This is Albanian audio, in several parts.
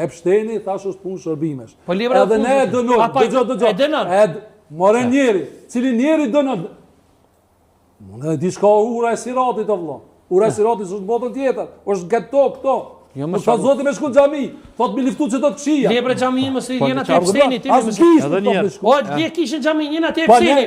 Epshteni thash është punë shërbimesh. Po libra edhe ne e dënojmë. Dënon. More njeri, cili njeri dënon. Unë e di shka ura e Siratit o vëlla. Ura e Siratit është botën tjetër, është gëto këto. Po çfarë zoti më shkon xhami? Thot më liftu çdo të këshia. Libra xhami mos i jena te Epsteni ti më. Edhe një. O dje kishin xhami jena te Epsteni.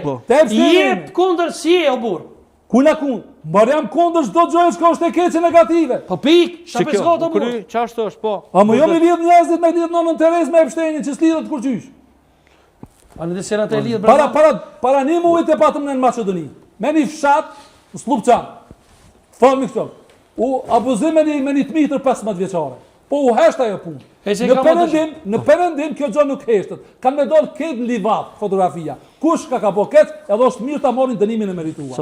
Jep kundër si o burr. Kuna kun? Marjam kundër çdo gjë që është e keqe negative. Po pik, çfarë peskot o burr? Çfarë është po? A më jo me lidh njerëzit me lidh nonën Terez me Epstenin që s'lidhet kur qysh. A në desera të lidh Para një muajt e patëm në Maqedoni. Me një fshat në Slupçan. Falmi këto. U abuzim me një tmitër 15 vjeçare. Po u hesht ajo punë. Në perëndim kjo gjë nuk heshtet. Kanë me dal këtë në livat fotografia. Kush ka bo këtë, edhe është mirë ta marrin dënimin e merituar.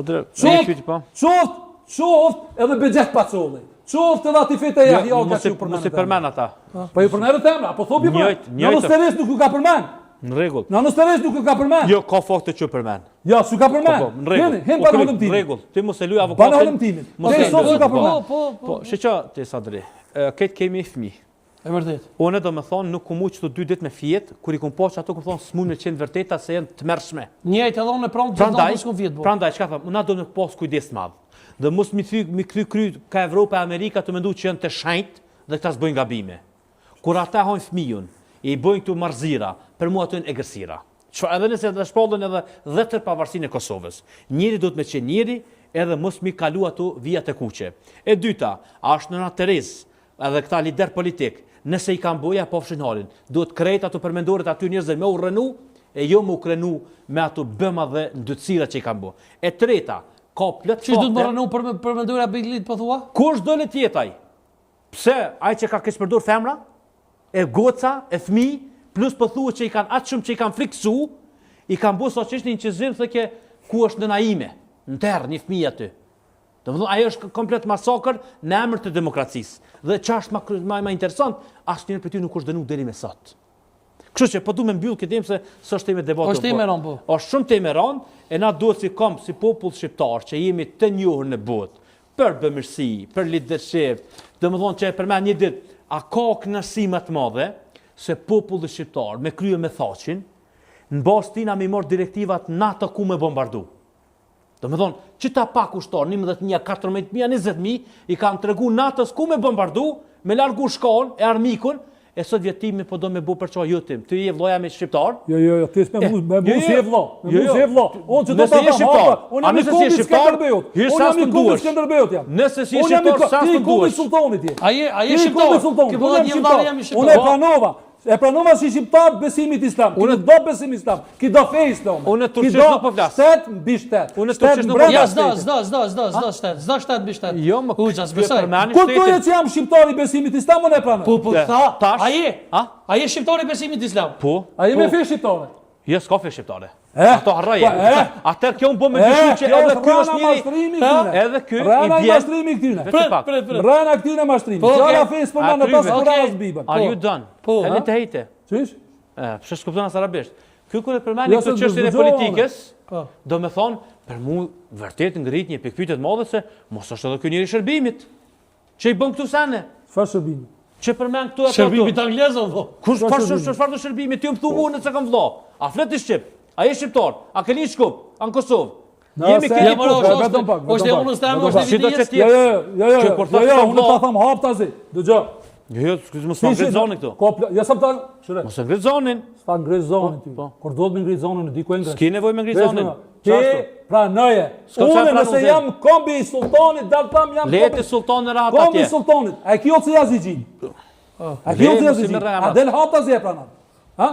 Qoft edhe Bexhet Pacolli. Qoft edhe aty fete Jahja ka që përmend. Mos i përmend ata. Po ju përmend emra, apo thobi po. Në Steres nuk u ka përmend. Në rregull. Në Steres nuk u ka përmend. Jo, ka fakte që përmend. Jo, s'u ka përmend. Në rregull. Hem pa në timin. Në rregull. Ti mos e luaj avokatin. Pa në timin. Mos e s'u ka përmend. Po, shiqo ti Sadri. Këtë kemi fëmijë. E vërtet. Unë do të thonë nuk kumu çdo 2 ditë me fjet, kur i kum poç ato kur thonë s'mund të qenë vërteta se janë të mërshme. Njëjtë edhe unë pranë të ndonjë ku vjet. Prandaj çka them, na do të pas kujdes të madh. Dhe mos mi kthy kry ka Evropa e Amerika të mendoj që janë të shenjtë dhe këta s'bëjnë gabime. Kur ata hajnë fëmijën, i bëjnë këtu marzira, për mua ato janë egërsira. Edhe nëse të shpallën edhe 10 pavarësinë e Kosovës. Njëri do të me qenë njëri, edhe mos mi kalu ato vijat e kuqe. E dyta, është nëna Terez, edhe këta lider politik, nëse i kanë boja po fshin halin, duhet krejt ato përmendoret aty njerëzve me u rënu, e jo me u krenu me ato bëma dhe ndëtsira që i kanë bo. E treta, ka plot fakte. Çi do të më rënu përmendora Biglit po thua? Kush do le tjetaj? Pse ai që ka keq përdor femra, e goca, e fëmijë, plus po thuhet që i kanë atë shumë që i kanë friksu, i kanë bu soqisht një inqizim thëke ku është nëna ime, në terë, një fëmijë aty. Domethënë ajo është komplet masakër në emër të demokracisë. Dhe ç'është më interesant, asnjëri prej ty nuk është dënuar deri më sot. Kështu që po du me mbyll këtë temë se s'është temë debati. Është temë rënd po. Është shumë temë rënd, e na duhet si popull shqiptar që jemi të njohur në botë për bëmirësi, për leadership. Domethënë që e përmend një ditë, a ka kënaqësi më të madhe se populli shqiptar me krye me thaqin, në bazë tina me marr direktivat NATO ku me bombardu. Domethënë, që ta pak ushtar, 11.000, 14.000, 20.000, i kanë tregu NATO-s ku me bombardu, me largu shkallën e armikun, e sot vjetimi po do me bu për çfarë jotim. Ti je vllaja me shqiptar? Jo, ti s'me bu si e vlla. Me bu si e vlla. Unë që do ta ta shqiptar. Unë jam i kombit Skënderbeut. Unë jam i kombit Skënderbeut jam. Nëse si shqiptar sa të duash. Sultanit je. Ai je shqiptar. Ti po një vllai jam i shqiptar. Unë e pranova. E pranova si shqiptar besimit islam. Unë do besim islam. Ki do fe islam. Unë turqisht nuk po flas. Shtet mbi shtet. Unë turqisht nuk po flas. Zdo shtet. Zdo shtet mbi shtet. Jo, më kuças besoj. Kur thoya që jam shqiptar i besimit islam, unë e pranoj. Po tha. Ai je shqiptar i besimit islam. Po. Ai me fe shqiptare. Jo, s'ka fe shqiptare. Ato harroje. Atëherë kjo më bë me dyshim që edhe ky është njëri. Edhe ky i bie. Mashtrimi këtyne. Rana këtyne mashtrimi. Çfarë fes po në pas kuras bibën. Are you done? Po. Edhe të hejte. Çish? Pse s'kupton as arabisht. Ky kur e përmendin këtë çështjen e politikës, do me thonë, për mua vërtet ngrit një pikpyetje të madhe se mos është edhe ky njeri i shërbimit. Që i bën këtu sene? Çfarë shërbimi? Që përmend këtu ato. Shërbimit anglez apo? Çfarë do shërbimi? Ti më thuaj unë se kam vëlla. A flet ti shqip? A je shqiptar? A ke një shkup? An Kosovë? Jemi këtu vetëm pak. Është e unës tamë, është e vitës. Jo, unë ta them hap tazi. Dëgjoj. Jo, mos ma ngrit zonin këtu. Ja sa ta, shire. Mos e ngrit zonin. Sta ngrit zonin ti. Kur do të më ngrit zonin, di ku e ngrit. S'ke nevojë me ngrit zonin. Ti pranoje. Unë nëse jam kombi i sultanit, dal tam jam. Leti sultani rahat atje. Kombi i sultanit. A ki oci yazixhin? A ki oci yazixhin? A del hap tazi e pranon. Ha?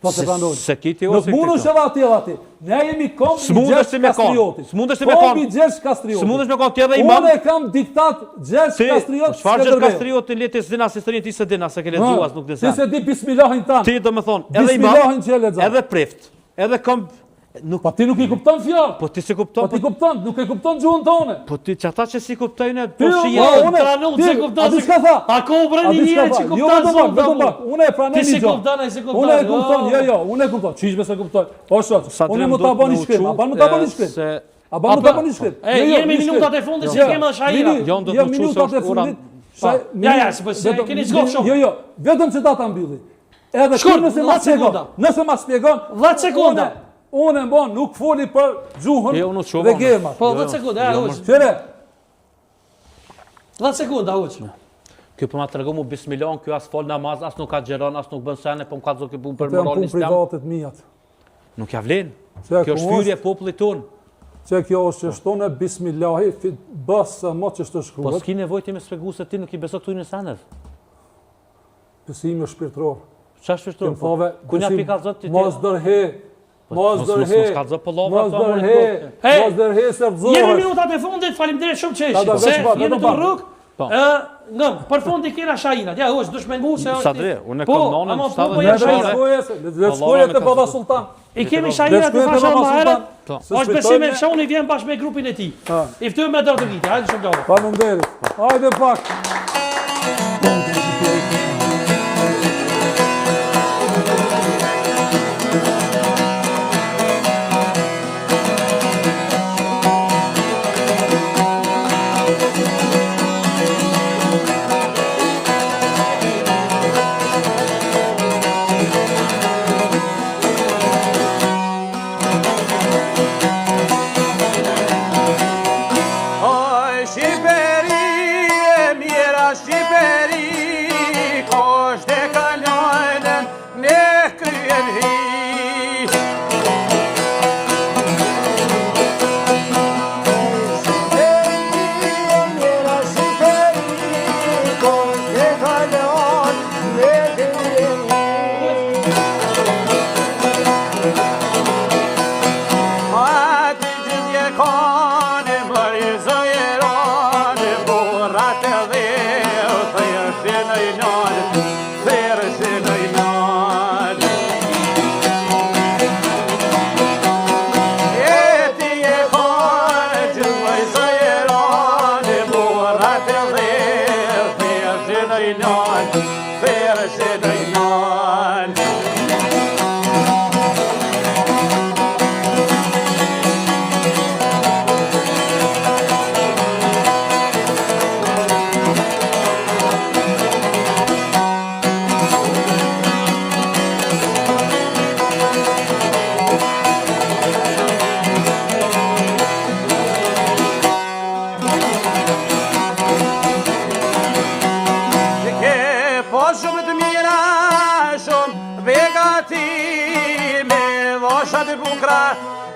Po të pranoj. Se kiti ose nuk mundesh edhe aty. Ne jemi kombi Gjergj Kastrioti. S'mundesh me kon. Kombi Gjergj Kastrioti. S'mundesh me kon ti edhe imam. Unë kam diktat Gjergj Kastrioti. Çfarë Gjergj Kastrioti letë s'dina se sërin ti se dina se ke lexuar nuk desa. Ti se di bismillahin tan. Ti do të thon edhe imam. Edhe prift. Edhe kom Po ti nuk i kupton fjalë. Po ti se kupton. Po ti kupton, nuk e kupton gjuhën tonë. Po ti çata që si kuptojnë po shihet. Unë pranoj se kupton. A di çka tha? A ka u pranë një njeri që kupton zonë? Unë e pranoj një gjë. Ti se kupton, ai se kupton. Unë e kupton, jo, unë e kupton. Çish me se kuptoj. Po shot. Unë më ta bëni shkrim, a bën më ta bëni shkrim? A bën më ta bëni shkrim? Jemi minutat e fundit që kemë shaira. Jo, minutat e fundit. Ja, se keni zgotë shumë. Jo, vetëm që ta mbylli. Edhe ti nëse ma spjegon, 10 sekonda. Unë nuk foli për gjuhën dhe gemat. Po, 10 sekonda, hoq. Qere. 10 sekonda, hoq. Kjo për ma të regu mu bismillah, kjo as fol namaz, as nuk ka gjeron, as nuk bën sene, po më ka zoke pun për moralin islam. Të janë pun privatet mijat. Nuk ja vlen. Kjo është fyrje popullit tonë. Që kjo është që shtone bismillahi, bësë më që shtë shkruhet. Po s'ki nevojti me spjegu se ti nuk i beso këtu i në sanet. Besimi shpirtror. Qa shpirtror? Kunja pi ka zot ti ti? Mos dërhe. Mos dërhe. Mos dërhe se vëzohet. Jemi minutat e fundit, faleminderit shumë që ishit. Se jemi të rrugë. Ngëm, për fundi kena shajinat. Ja, hoq, dush me ngu se... Sa dhe, unë e kom nonën, Le shkoje të baba sultan. I kemi shajinat të fasha ma herët. Është besime shoni vjen bashkë me grupin e ti. I ftoj me dërë të vite, hajde shumë gjallë. Faleminderit. Hajde pak.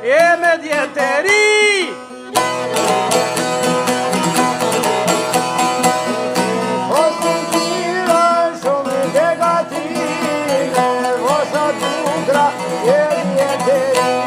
E me djetëri O së tira shumë begati Me vosha tukra e djetëri